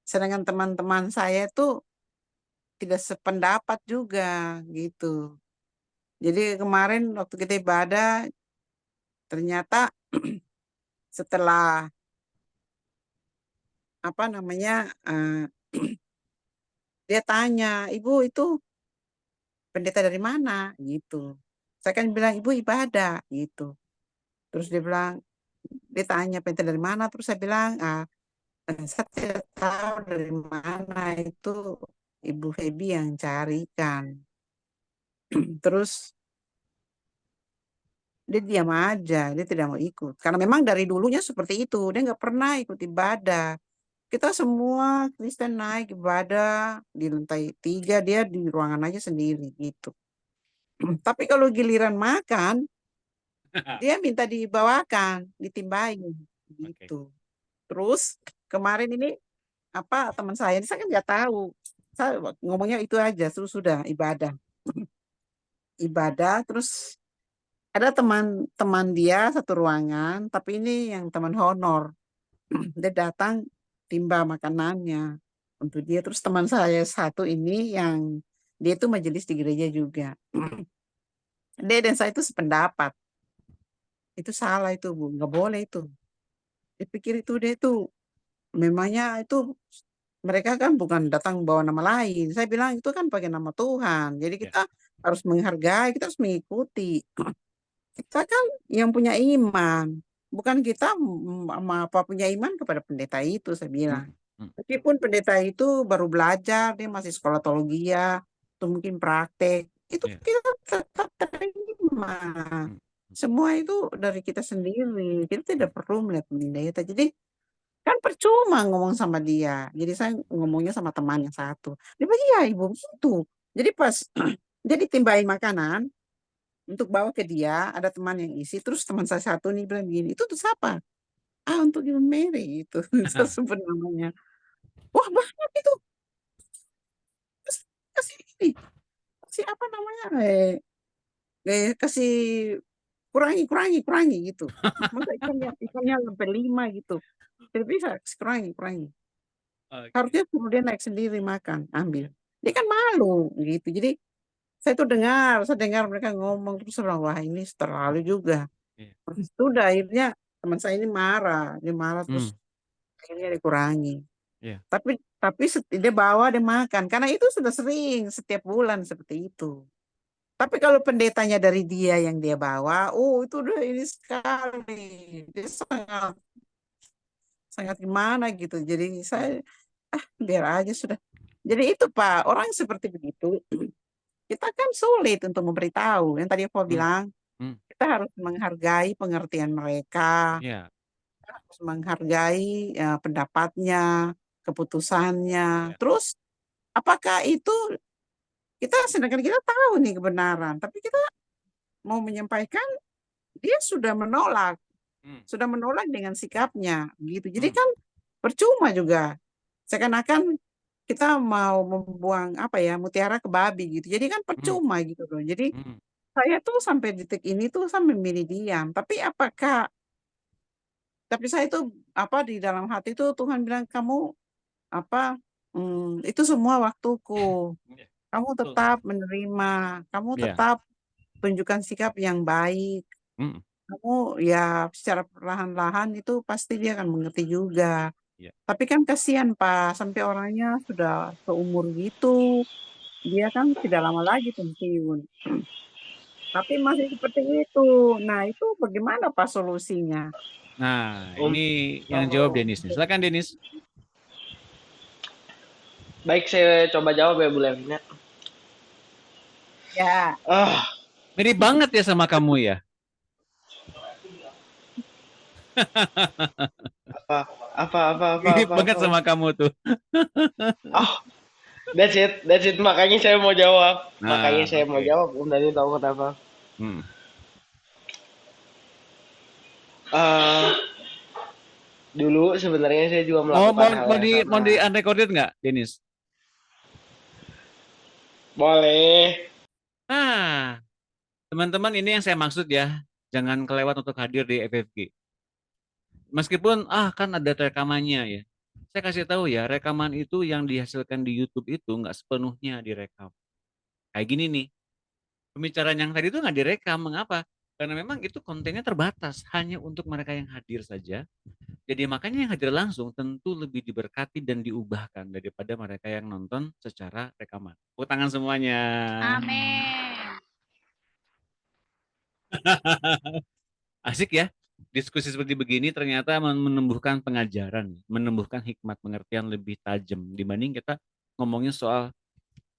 Sedangkan teman-teman saya itu tidak sependapat juga gitu. Jadi kemarin waktu kita ibadah, ternyata setelah dia tanya, ibu itu pendeta dari mana gitu. Saya kan bilang ibu ibadah gitu. Terus dia tanya pendeta dari mana, terus saya bilang saya tidak tahu dari mana, itu Ibu Febi yang carikan. Terus dia diam aja, dia tidak mau ikut. Karena memang dari dulunya seperti itu, dia nggak pernah ikut ibadah. Kita semua Kristen naik ibadah di lantai 3, dia di ruangan aja sendiri gitu. Tapi kalau giliran makan, dia minta dibawakan, ditimbain gitu. Terus kemarin ini teman saya kan nggak tahu. Saya ngomongnya itu aja, terus sudah ibadah. Ibadah, terus ada teman dia satu ruangan, tapi ini yang teman honor. Dia datang timba makanannya untuk dia. Terus teman saya satu ini yang dia itu majelis di gereja juga. Dia dan saya itu sependapat. Itu salah itu Bu, nggak boleh itu. Dia pikir itu dia itu memangnya itu mereka kan bukan datang bawa nama lain. Saya bilang itu kan pakai nama Tuhan. Jadi kita harus menghargai, kita harus mengikuti. Kita kan yang punya iman. Bukan kita punya iman kepada pendeta itu, saya bilang. Meskipun pendeta itu baru belajar, dia masih sekolah teologi ya, atau mungkin praktek, itu Iya. kita tetap terima. Semua itu dari kita sendiri. Kita tidak perlu melihat pendeta. Jadi kan percuma ngomong sama dia. Jadi saya ngomongnya sama teman yang satu. Dia bilang, iya ibu gitu. Jadi pas dia ditimbain makanan untuk bawa ke dia, ada teman yang isi. Terus teman saya satu nih bilang gini, itu tuh siapa? Ah, untuk Ibu Mary itu. Saya sebut namanya. Wah banyak itu. Terus kasih ini. Kasih apa namanya? Kasih kurangi gitu. Masa ikannya sampai 5 gitu. Tidak bisa kurangi. Oke. Harusnya suruh dia naik sendiri makan, ambil. Dia kan malu gitu. Jadi saya dengar mereka ngomong terus saya bilang, wah ini terlalu juga. Iya. Terus udah akhirnya teman saya ini marah, dia marah terus akhirnya dikurangi. Iya. Tapi dia bawa dia makan karena itu sudah sering setiap bulan seperti itu. Tapi kalau pendetanya dari dia yang dia bawa, oh itu udah ini sekali. Dia sangat sangat gimana gitu. Jadi saya biar aja sudah. Jadi itu Pak, orang seperti begitu kita kan sulit untuk memberitahu. Yang tadi aku bilang, kita harus menghargai pengertian mereka, Iya. harus menghargai pendapatnya, keputusannya. Terus apakah itu sedangkan kita tahu nih kebenaran, tapi kita mau menyampaikan dia sudah menolak dengan sikapnya gitu. Jadi kan percuma juga. Seakan-akan kita mau membuang mutiara ke babi gitu. Jadi kan percuma gitu loh. Jadi saya tuh sampai detik ini tuh sampai memilih diam. Tapi saya itu di dalam hati itu Tuhan bilang kamu itu semua waktuku. Kamu Betul. tetap menerima, kamu Iya. tetap tunjukkan sikap yang baik. Kamu ya secara perlahan-lahan itu pasti dia akan mengerti juga. Iya. Tapi kan kasihan Pak, sampai orangnya sudah seumur gitu, dia kan tidak lama lagi pensiun. Tapi masih seperti itu. Nah itu bagaimana Pak solusinya? Nah, ini yang jawab Denis nih. Silakan Denis. Baik, saya coba jawab ya Bu Levina. Ya. Mirip banget ya sama kamu ya. Apa? Mirip banget sama kamu tuh. Oh, that's it. Makanya saya mau jawab. Nah, Mau jawab. Om Dani tahu kenapa? Dulu sebenarnya saya juga melakukan hal yang sama. Mau di unrecorded nggak, Denis? Boleh. Nah, teman-teman ini yang saya maksud ya. Jangan kelewat untuk hadir di FFG. Meskipun kan ada rekamannya ya. Saya kasih tahu ya, rekaman itu yang dihasilkan di YouTube itu nggak sepenuhnya direkam. Kayak gini nih, pembicaraan yang tadi itu nggak direkam. Mengapa? Karena memang itu kontennya terbatas, hanya untuk mereka yang hadir saja. Jadi makanya yang hadir langsung tentu lebih diberkati dan diubahkan daripada mereka yang nonton secara rekaman. Tepuk tangan semuanya. Amin. Asik ya? Diskusi seperti begini ternyata menumbuhkan pengajaran, menumbuhkan hikmat pengertian lebih tajam dibanding kita ngomongin soal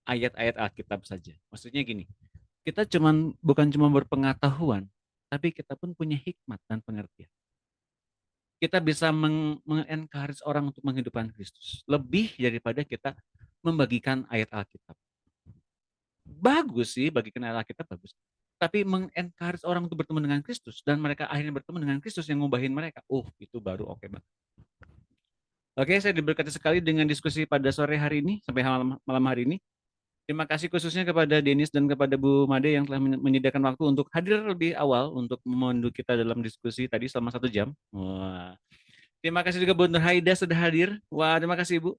ayat-ayat Alkitab saja. Maksudnya gini, kita bukan cuma berpengetahuan, tapi kita pun punya hikmat dan pengertian. Kita bisa mengencourage orang untuk menghidupkan Kristus lebih daripada kita membagikan ayat Alkitab. Bagus sih bagikan ayat Alkitab, bagus. Tapi mengencourage orang untuk bertemu dengan Kristus dan mereka akhirnya bertemu dengan Kristus yang ngubahin mereka. Itu baru oke banget. Oke, saya diberkati sekali dengan diskusi pada sore hari ini sampai malam hari ini. Terima kasih khususnya kepada Denis dan kepada Bu Made yang telah menyediakan waktu untuk hadir lebih awal untuk memandu kita dalam diskusi tadi selama 1 jam. Wah. Terima kasih juga Bu Nur Haida sudah hadir. Wah, terima kasih Ibu.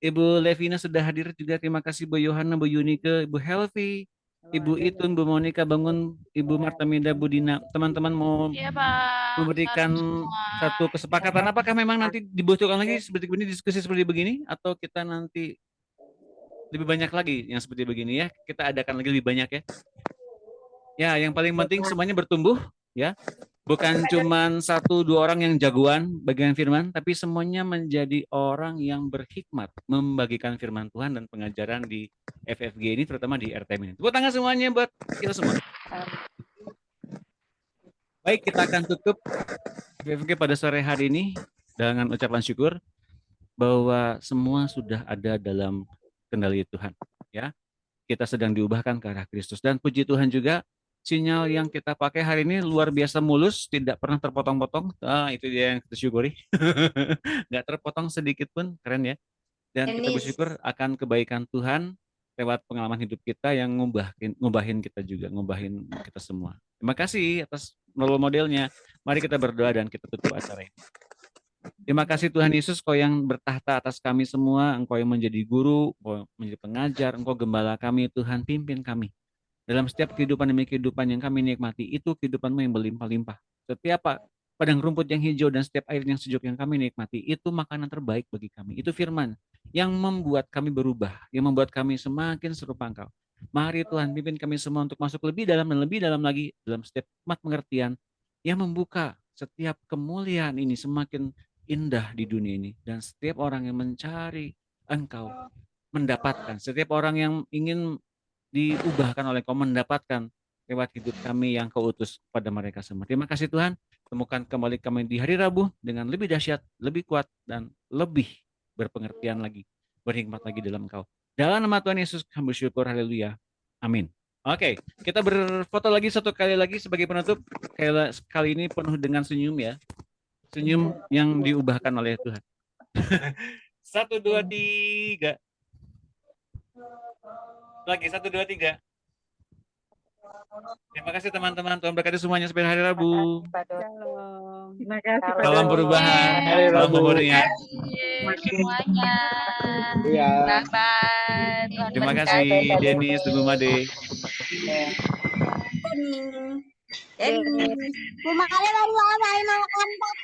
Ibu Levina sudah hadir juga. Terima kasih Bu Yohana, Bu Yunike, Ibu Helvi, Ibu Itun, Bu Monika Bangun, Ibu Marta Mida, Bu Dina. Teman-teman mau memberikan satu kesepakatan. Apakah memang nanti dibutuhkan lagi seperti ini, diskusi seperti begini, atau kita nanti lebih banyak lagi yang seperti begini ya? Kita adakan lagi lebih banyak ya. Ya, yang paling penting semuanya bertumbuh ya. Bukan cuman 1-2 orang yang jagoan bagian firman, tapi semuanya menjadi orang yang berhikmat membagikan firman Tuhan dan pengajaran di FFG ini, terutama di RTM ini. Tepuk tangan semuanya buat kita semua. Baik, kita akan tutup FFG pada sore hari ini dengan ucapan syukur bahwa semua sudah ada dalam kendali Tuhan. Ya, kita sedang diubahkan ke arah Kristus, dan puji Tuhan juga sinyal yang kita pakai hari ini luar biasa mulus, tidak pernah terpotong-potong. Itu dia yang kita syukuri. Nggak terpotong sedikit pun, keren ya. Dan kita bersyukur akan kebaikan Tuhan lewat pengalaman hidup kita yang ngubahin kita juga, ngubahin kita semua. Terima kasih atas role modelnya. Mari kita berdoa dan kita tutup acara ini. Terima kasih Tuhan Yesus, Kau yang bertahta atas kami semua, Engkau yang menjadi guru, Engkau menjadi pengajar, Engkau gembala kami, Tuhan pimpin kami. Dalam setiap kehidupan demi kehidupan yang kami nikmati, itu kehidupan-Mu yang berlimpah-limpah. Setiap padang rumput yang hijau dan setiap air yang sejuk yang kami nikmati, itu makanan terbaik bagi kami. Itu firman yang membuat kami berubah, yang membuat kami semakin serupa Engkau. Mari Tuhan pimpin kami semua untuk masuk lebih dalam dan lebih dalam lagi dalam setiap hikmat pengertian yang membuka setiap kemuliaan ini semakin indah di dunia ini. Dan setiap orang yang mencari Engkau mendapatkan. Setiap orang yang ingin diubahkan oleh Kau mendapatkan lewat hidup kami yang Kau utus pada mereka semua. Terima kasih Tuhan. Temukan kembali kami di hari Rabu dengan lebih dahsyat, lebih kuat, dan lebih berpengertian lagi, berhikmat lagi dalam Kau. Dalam nama Tuhan Yesus kami bersyukur. Haleluya. Amin. Oke, kita berfoto lagi satu kali lagi sebagai penutup. Kali ini penuh dengan senyum ya. Senyum yang diubahkan oleh Tuhan. 1, 2, 3. Lagi 1, 2, 3. Terima kasih teman-teman. Tuhan berkati semuanya sampai hari Rabu. Shalom. Terima kasih Pak Salam Doni. perubahan. Hari Salam Rabu. memurnikan. Semuanya. Iya. Bye-bye. Tuhan Terima berkati. kasih Denis dan Bu Made. Denis. Bu Made baru makan, Pak.